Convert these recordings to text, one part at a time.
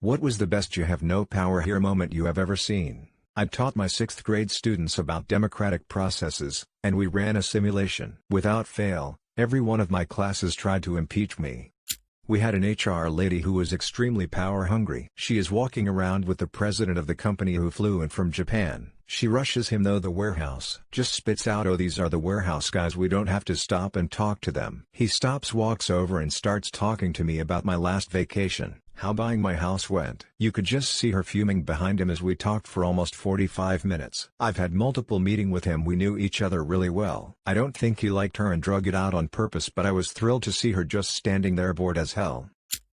What was the best you have no power here moment you have ever seen? I taught my 6th grade students about democratic processes, and we ran a simulation. Without fail, every one of my classes tried to impeach me. We had an HR lady who was extremely power hungry. She is walking around with the president of the company who flew in from Japan. She rushes him though the warehouse just spits out, "Oh, these are the warehouse guys, we don't have to stop and talk to them." He stops, walks over and starts talking to me about my last vacation, how buying my house went. You could just see her fuming behind him as we talked for almost 45 minutes. I've had multiple meetings with him, we knew each other really well. I don't think he liked her and drug it out on purpose, but I was thrilled to see her just standing there bored as hell.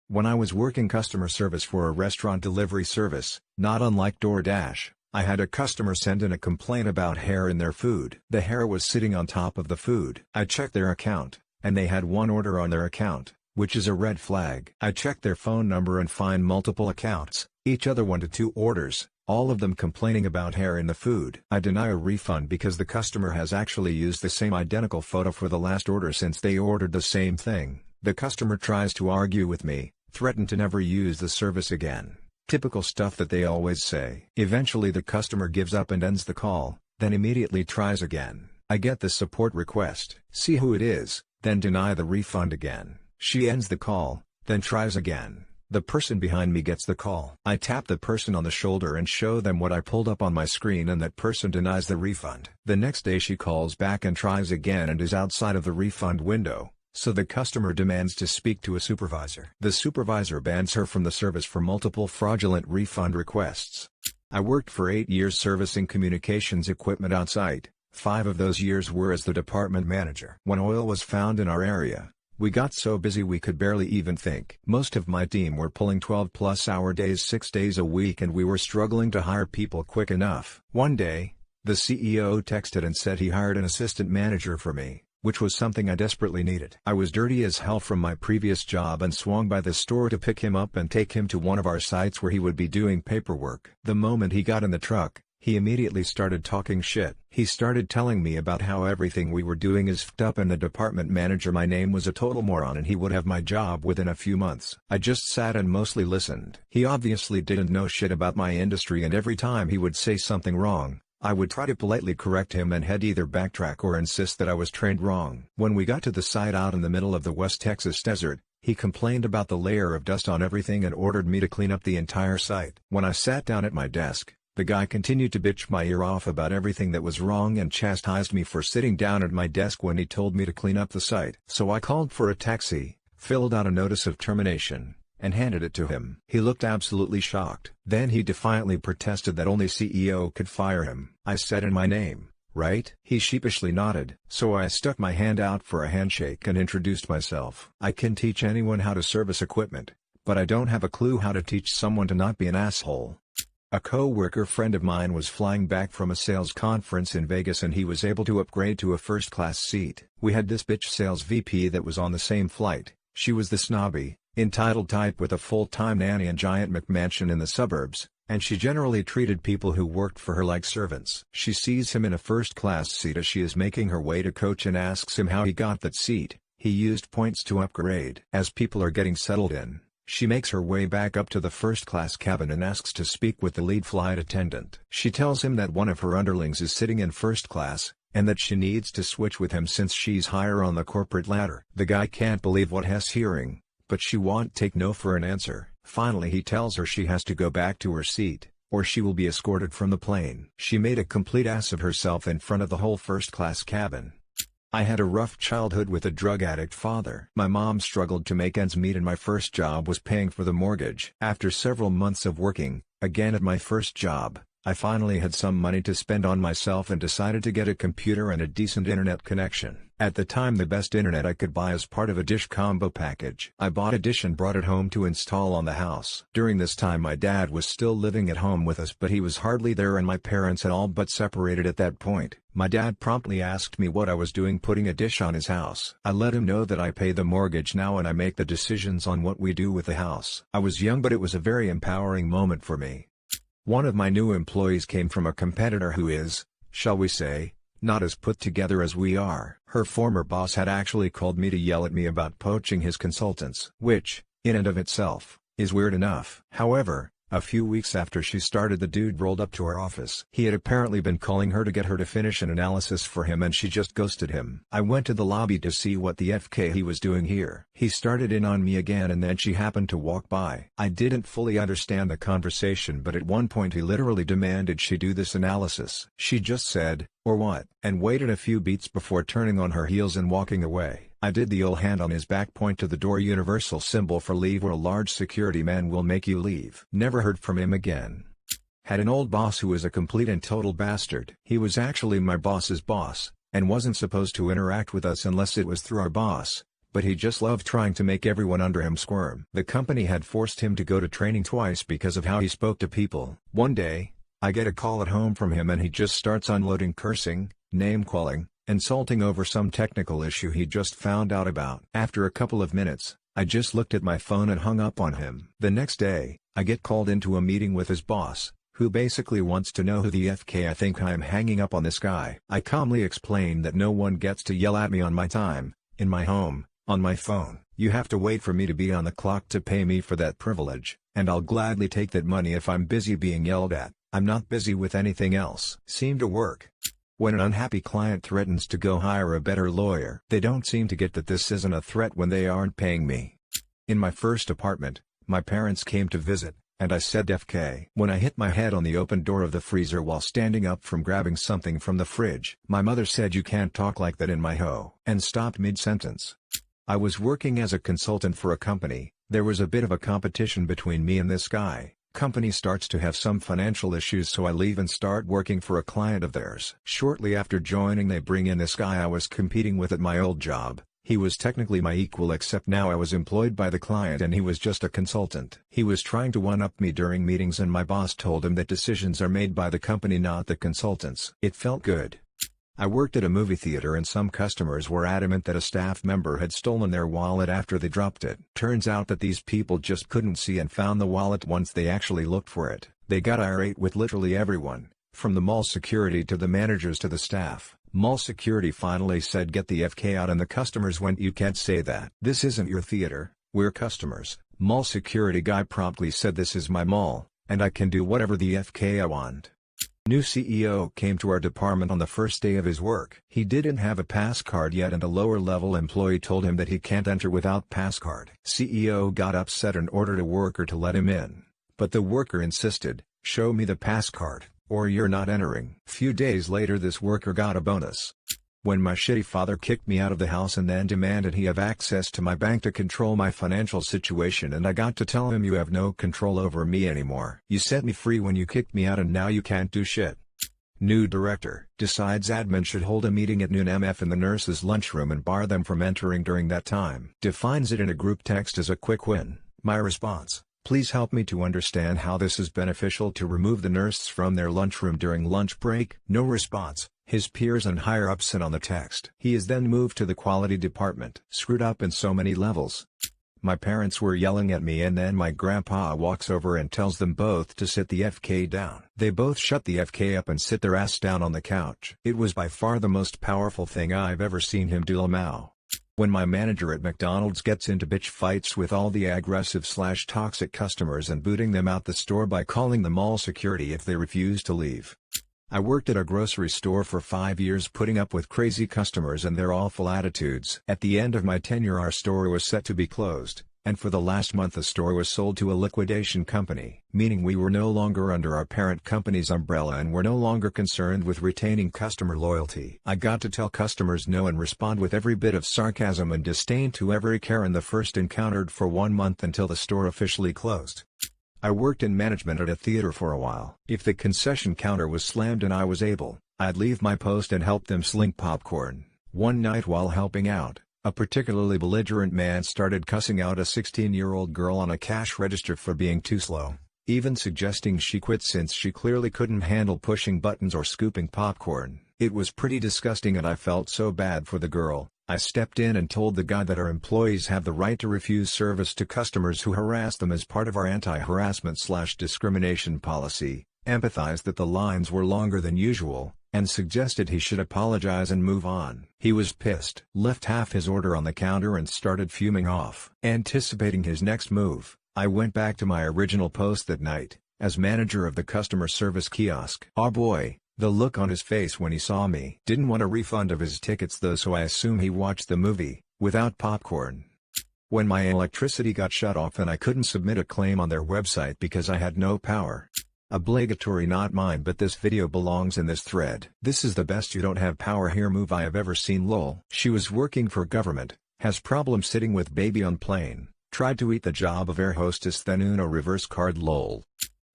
When I was working customer service for a restaurant delivery service, not unlike DoorDash, I had a customer send in a complaint about hair in their food. The hair was sitting on top of the food. I checked their account, and they had one order on their account, which is a red flag. I checked their phone number and find multiple accounts, each other 1 to 2 orders, all of them complaining about hair in the food. I deny a refund because the customer has actually used the same identical photo for the last order since they ordered the same thing. The customer tries to argue with me, threatened to never use the service again. Typical stuff that they always say. Eventually the customer gives up and ends the call, then immediately tries again. I get the support request, see who it is, then deny the refund again. She ends the call, then tries again. The person behind me gets the call. I tap the person on the shoulder and show them what I pulled up on my screen, and that person denies the refund. The next day she calls back and tries again and is outside of the refund window, so the customer demands to speak to a supervisor. The supervisor bans her from the service for multiple fraudulent refund requests. I worked for 8 years servicing communications equipment on site. 5 of those years were as the department manager. When oil was found in our area, we got so busy we could barely even think. Most of my team were pulling 12-plus hour days 6 days a week, and we were struggling to hire people quick enough. One day, the CEO texted and said he hired an assistant manager for me, which was something I desperately needed. I was dirty as hell from my previous job and swung by the store to pick him up and take him to one of our sites where he would be doing paperwork. The moment he got in the truck, he immediately started talking shit. He started telling me about how everything we were doing is f'd up and the department manager my name was a total moron and he would have my job within a few months. I just sat and mostly listened. He obviously didn't know shit about my industry, and every time he would say something wrong, I would try to politely correct him and he'd either backtrack or insist that I was trained wrong. When we got to the site out in the middle of the West Texas desert, he complained about the layer of dust on everything and ordered me to clean up the entire site. When I sat down at my desk, the guy continued to bitch my ear off about everything that was wrong and chastised me for sitting down at my desk when he told me to clean up the site. So I called for a taxi, filled out a notice of termination, and handed it to him. He looked absolutely shocked. Then he defiantly protested that only CEO could fire him. I said, "In my name, right?" He sheepishly nodded. So I stuck my hand out for a handshake and introduced myself. I can teach anyone how to service equipment, but I don't have a clue how to teach someone to not be an asshole. A co-worker friend of mine was flying back from a sales conference in Vegas and he was able to upgrade to a first-class seat. We had this bitch sales VP that was on the same flight. She was the snobby, entitled type with a full-time nanny and giant McMansion in the suburbs, and she generally treated people who worked for her like servants. She sees him in a first-class seat as she is making her way to coach and asks him how he got that seat. He used points to upgrade. As people are getting settled in, she makes her way back up to the first-class cabin and asks to speak with the lead flight attendant. She tells him that one of her underlings is sitting in first class, and that she needs to switch with him since she's higher on the corporate ladder. The guy can't believe what he's hearing, but she won't take no for an answer. Finally he tells her she has to go back to her seat, or she will be escorted from the plane. She made a complete ass of herself in front of the whole first-class cabin. I had a rough childhood with a drug addict father. My mom struggled to make ends meet and my first job was paying for the mortgage. After several months of working, again at my first job, I finally had some money to spend on myself and decided to get a computer and a decent internet connection. At the time the best internet I could buy as part of a Dish combo package. I bought a Dish and brought it home to install on the house. During this time my dad was still living at home with us, but he was hardly there and my parents had all but separated at that point. My dad promptly asked me what I was doing putting a Dish on his house. I let him know that I pay the mortgage now and I make the decisions on what we do with the house. I was young, but it was a very empowering moment for me. One of my new employees came from a competitor who is, shall we say, not as put together as we are. Her former boss had actually called me to yell at me about poaching his consultants, which, in and of itself, is weird enough. However, a few weeks after she started, the dude rolled up to our office. He had apparently been calling her to get her to finish an analysis for him, and she just ghosted him. I went to the lobby to see what the FK he was doing here. He started in on me again, and then she happened to walk by. I didn't fully understand the conversation, but at one point he literally demanded she do this analysis. She just said, "Or what?" and waited a few beats before turning on her heels and walking away. I did the old hand on his back, point to the door, universal symbol for leave, or a large security man will make you leave. Never heard from him again. Had an old boss who was a complete and total bastard. He was actually my boss's boss, and wasn't supposed to interact with us unless it was through our boss, but he just loved trying to make everyone under him squirm. The company had forced him to go to training twice because of how he spoke to people. One day, I get a call at home from him and he just starts unloading cursing, name-calling, insulting over some technical issue he just found out about. After a couple of minutes, I just looked at my phone and hung up on him. The next day, I get called into a meeting with his boss, who basically wants to know who the FK I think I am hanging up on this guy. I calmly explain that no one gets to yell at me on my time, in my home, on my phone. You have to wait for me to be on the clock to pay me for that privilege, and I'll gladly take that money if I'm busy being yelled at. I'm not busy with anything else. Seemed to work. When an unhappy client threatens to go hire a better lawyer, they don't seem to get that this isn't a threat when they aren't paying me. In my first apartment, my parents came to visit, and I said FK when I hit my head on the open door of the freezer while standing up from grabbing something from the fridge. My mother said, "You can't talk like that in my ho," and stopped mid-sentence. I was working as a consultant for a company. There was a bit of a competition between me and this guy. Company starts to have some financial issues, so I leave and start working for a client of theirs. Shortly after joining, they bring in this guy I was competing with at my old job. He was technically my equal, except now I was employed by the client and he was just a consultant. He was trying to one-up me during meetings, and my boss told him that decisions are made by the company, not the consultants. It felt good. I worked at a movie theater and some customers were adamant that a staff member had stolen their wallet after they dropped it. Turns out that these people just couldn't see and found the wallet once they actually looked for it. They got irate with literally everyone, from the mall security to the managers to the staff. Mall security finally said, "Get the FK out," and the customers went, "You can't say that. This isn't your theater, we're customers." Mall security guy promptly said, "This is my mall, and I can do whatever the FK I want." New CEO came to our department on the first day of his work. He didn't have a pass card yet, and a lower-level employee told him that he can't enter without pass card. CEO got upset and ordered a worker to let him in, but the worker insisted, "Show me the pass card, or you're not entering." Few days later, this worker got a bonus. When my shitty father kicked me out of the house and then demanded he have access to my bank to control my financial situation, and I got to tell him, "You have no control over me anymore. You set me free when you kicked me out, and now you can't do shit." New director decides admin should hold a meeting at noon MF in the nurses' lunchroom and bar them from entering during that time. Defines it in a group text as a quick win. My response: "Please help me to understand how this is beneficial to remove the nurses from their lunchroom during lunch break." No response. His peers and higher-ups sit on the text. He is then moved to the quality department. Screwed up in so many levels. My parents were yelling at me, and then my grandpa walks over and tells them both to sit the FK down. They both shut the FK up and sit their ass down on the couch. It was by far the most powerful thing I've ever seen him do. Lamau. When my manager at McDonald's gets into bitch fights with all the aggressive/toxic customers and booting them out the store by calling the mall security if they refuse to leave. I worked at a grocery store for 5 years, putting up with crazy customers and their awful attitudes. At the end of my tenure, our store was set to be closed, and for the last month the store was sold to a liquidation company, meaning we were no longer under our parent company's umbrella and were no longer concerned with retaining customer loyalty. I got to tell customers no and respond with every bit of sarcasm and disdain to every Karen the first encountered for 1 month until the store officially closed. I worked in management at a theater for a while. If the concession counter was slammed and I was able, I'd leave my post and help them sling popcorn. One night while helping out, a particularly belligerent man started cussing out a 16-year-old girl on a cash register for being too slow, even suggesting she quit since she clearly couldn't handle pushing buttons or scooping popcorn. It was pretty disgusting and I felt so bad for the girl. I stepped in and told the guy that our employees have the right to refuse service to customers who harass them as part of our anti-harassment/discrimination policy, empathized that the lines were longer than usual, and suggested he should apologize and move on. He was pissed, left half his order on the counter and started fuming off. Anticipating his next move, I went back to my original post that night, as manager of the customer service kiosk. Oh boy, the look on his face when he saw me. Didn't want a refund of his tickets though, so I assume he watched the movie, without popcorn. When my electricity got shut off and I couldn't submit a claim on their website because I had no power. Obligatory, not mine, but this video belongs in this thread. This is the best you don't have power here move I have ever seen lol. She was working for government, has problems sitting with baby on plane, tried to eat the job of air hostess then Uno reverse card lol.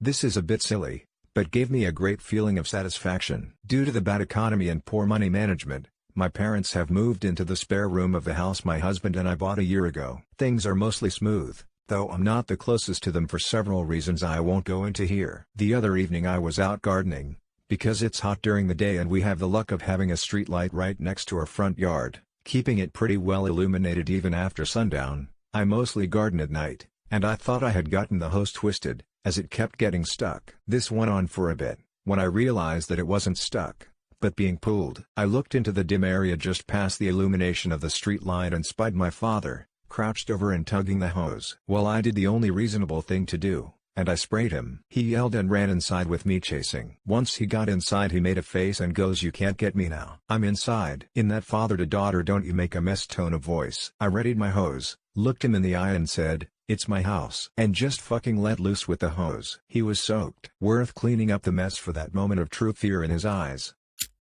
This is a bit silly, but gave me a great feeling of satisfaction. Due to the bad economy and poor money management, my parents have moved into the spare room of the house my husband and I bought a year ago. Things are mostly smooth, though I'm not the closest to them for several reasons I won't go into here. The other evening I was out gardening, because it's hot during the day and we have the luck of having a street light right next to our front yard, keeping it pretty well illuminated even after sundown. I mostly garden at night, and I thought I had gotten the hose twisted, as it kept getting stuck. This went on for a bit, when I realized that it wasn't stuck, but being pulled. I looked into the dim area just past the illumination of the street light and spied my father, crouched over and tugging the hose. Well, I did the only reasonable thing to do, and I sprayed him. He yelled and ran inside with me chasing. Once he got inside he made a face and goes, "You can't get me now." I'm inside. In that father to daughter don't you make a mess tone of voice. I readied my hose, looked him in the eye and said, "It's my house," and just fucking let loose with the hose. He was soaked. Worth cleaning up the mess for that moment of true fear in his eyes.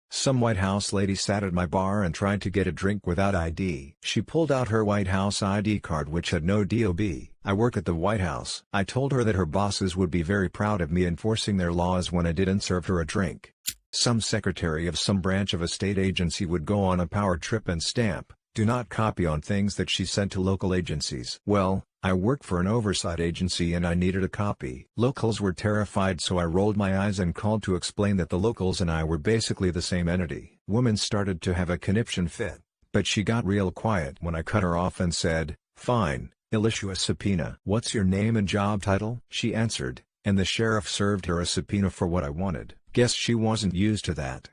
Some White House lady sat at my bar and tried to get a drink without ID. She pulled out her White House ID card which had no DOB. I work at the White House. I told her that her bosses would be very proud of me enforcing their laws when I didn't serve her a drink. Some secretary of some branch of a state agency would go on a power trip and stamp, "Do not copy," on things that she sent to local agencies. Well, I work for an oversight agency and I needed a copy. Locals were terrified, so I rolled my eyes and called to explain that the locals and I were basically the same entity. Woman started to have a conniption fit, but she got real quiet when I cut her off and said, "Fine, I'll issue a subpoena." "What's your name and job title?" she answered, and the sheriff served her a subpoena for what I wanted. Guess she wasn't used to that.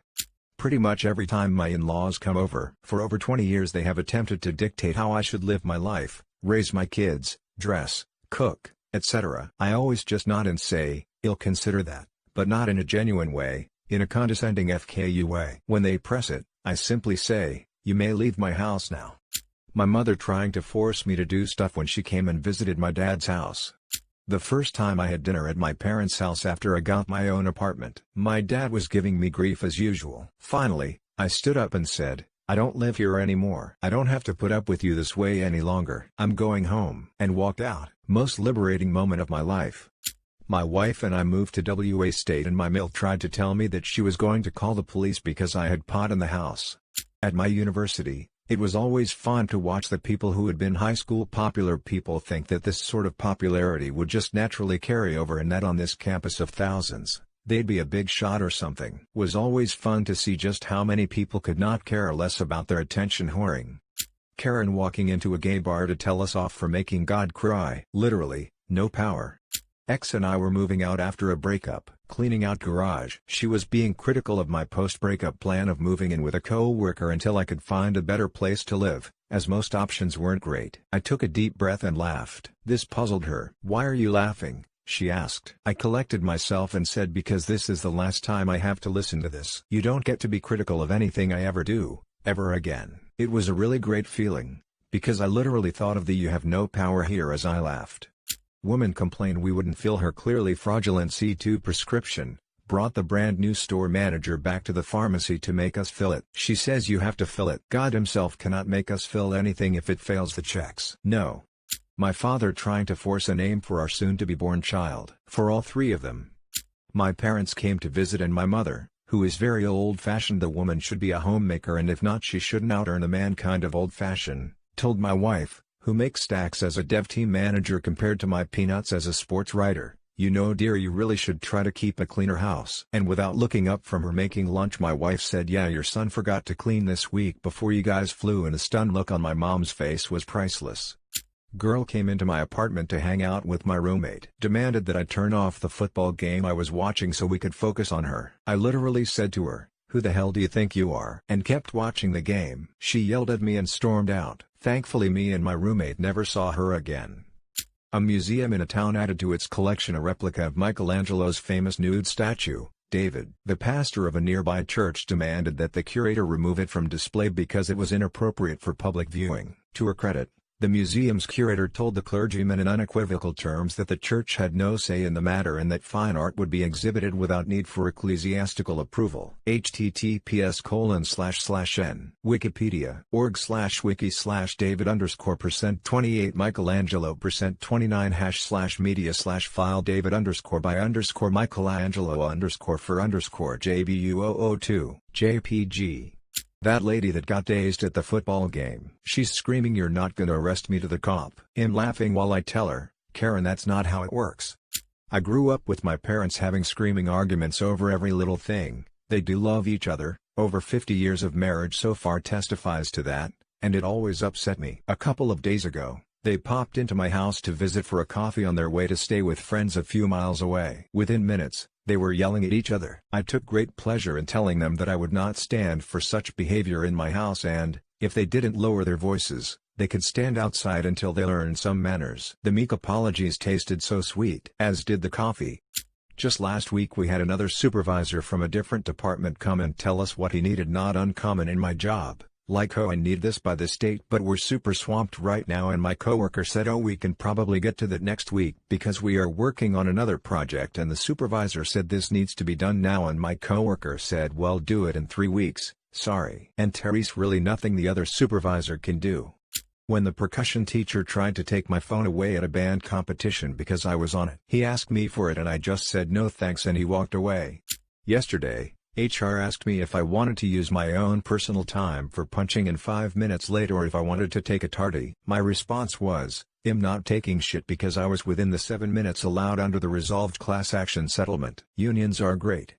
Pretty much every time my in-laws come over, for over 20 years they have attempted to dictate how I should live my life, raise my kids, dress, cook, etc. I always just nod and say, "I'll consider that," but not in a genuine way, in a condescending FKU way. When they press it, I simply say, "You may leave my house now." My mother trying to force me to do stuff when she came and visited my dad's house. The first time I had dinner at my parents' house after I got my own apartment. My dad was giving me grief as usual. Finally, I stood up and said, "I don't live here anymore. I don't have to put up with you this way any longer. I'm going home." And walked out. Most liberating moment of my life. My wife and I moved to WA State and my MILF tried to tell me that she was going to call the police because I had pot in the house. At my university, it was always fun to watch the people who had been high school popular people think that this sort of popularity would just naturally carry over and that on this campus of thousands, they'd be a big shot or something. Was always fun to see just how many people could not care less about their attention whoring. Karen walking into a gay bar to tell us off for making God cry. Literally, no power. Ex and I were moving out after a breakup, cleaning out garage. She was being critical of my post-breakup plan of moving in with a co-worker until I could find a better place to live, as most options weren't great. I took a deep breath and laughed. This puzzled her. "Why are you laughing?" she asked. I collected myself and said, "Because this is the last time I have to listen to this. You don't get to be critical of anything I ever do, ever again." It was a really great feeling, because I literally thought of the "you have no power here" as I laughed. Woman complained we wouldn't fill her clearly fraudulent C2 prescription, brought the brand new store manager back to the pharmacy to make us fill it. She says you have to fill it. God himself cannot make us fill anything if it fails the checks. No. My father trying to force a name for our soon-to-be-born child. For all three of them. My parents came to visit and my mother, who is very old-fashioned, the woman should be a homemaker and if not she shouldn't out-earn a man kind of old-fashioned, told my wife, who makes stacks as a dev team manager compared to my peanuts as a sports writer, "You know dear, you really should try to keep a cleaner house." And without looking up from her making lunch my wife said, "Yeah, your son forgot to clean this week before you guys flew," and a stunned look on my mom's face was priceless. Girl came into my apartment to hang out with my roommate. Demanded that I turn off the football game I was watching so we could focus on her. I literally said to her, "Who the hell do you think you are?" and kept watching the game. She yelled at me and stormed out. Thankfully me and my roommate never saw her again. A museum in a town added to its collection a replica of Michelangelo's famous nude statue, David. The pastor of a nearby church demanded that the curator remove it from display because it was inappropriate for public viewing. To her credit, the museum's curator told the clergyman in unequivocal terms that the church had no say in the matter and that fine art would be exhibited without need for ecclesiastical approval. https://n Wikipedia org/wiki/David_%28 Michelangelo%29 #media/file David_by_Michelangelo_for_JBU002 JPG. That lady that got dazed at the football game. She's screaming, "You're not gonna arrest me," to the cop. I'm laughing while I tell her, "Karen, that's not how it works." I grew up with my parents having screaming arguments over every little thing. They do love each other, over 50 years of marriage so far testifies to that, and it always upset me. A couple of days ago, they popped into my house to visit for a coffee on their way to stay with friends a few miles away. Within minutes, they were yelling at each other. I took great pleasure in telling them that I would not stand for such behavior in my house and, if they didn't lower their voices, they could stand outside until they learned some manners. The meek apologies tasted so sweet, as did the coffee. Just last week we had another supervisor from a different department come and tell us what he needed. Not uncommon in my job. Like, "Oh, I need this by this date, but we're super swamped right now," and my coworker said, "Oh, we can probably get to that next week because we are working on another project," and the supervisor said, "This needs to be done now," and my coworker said, "Well, do it in 3 weeks, sorry." And there's really nothing the other supervisor can do. When the percussion teacher tried to take my phone away at a band competition because I was on it, he asked me for it and I just said no thanks and he walked away. Yesterday, HR asked me if I wanted to use my own personal time for punching in 5 minutes late or if I wanted to take a tardy. My response was, "I'm not taking shit," because I was within the 7 minutes allowed under the resolved class action settlement. Unions are great.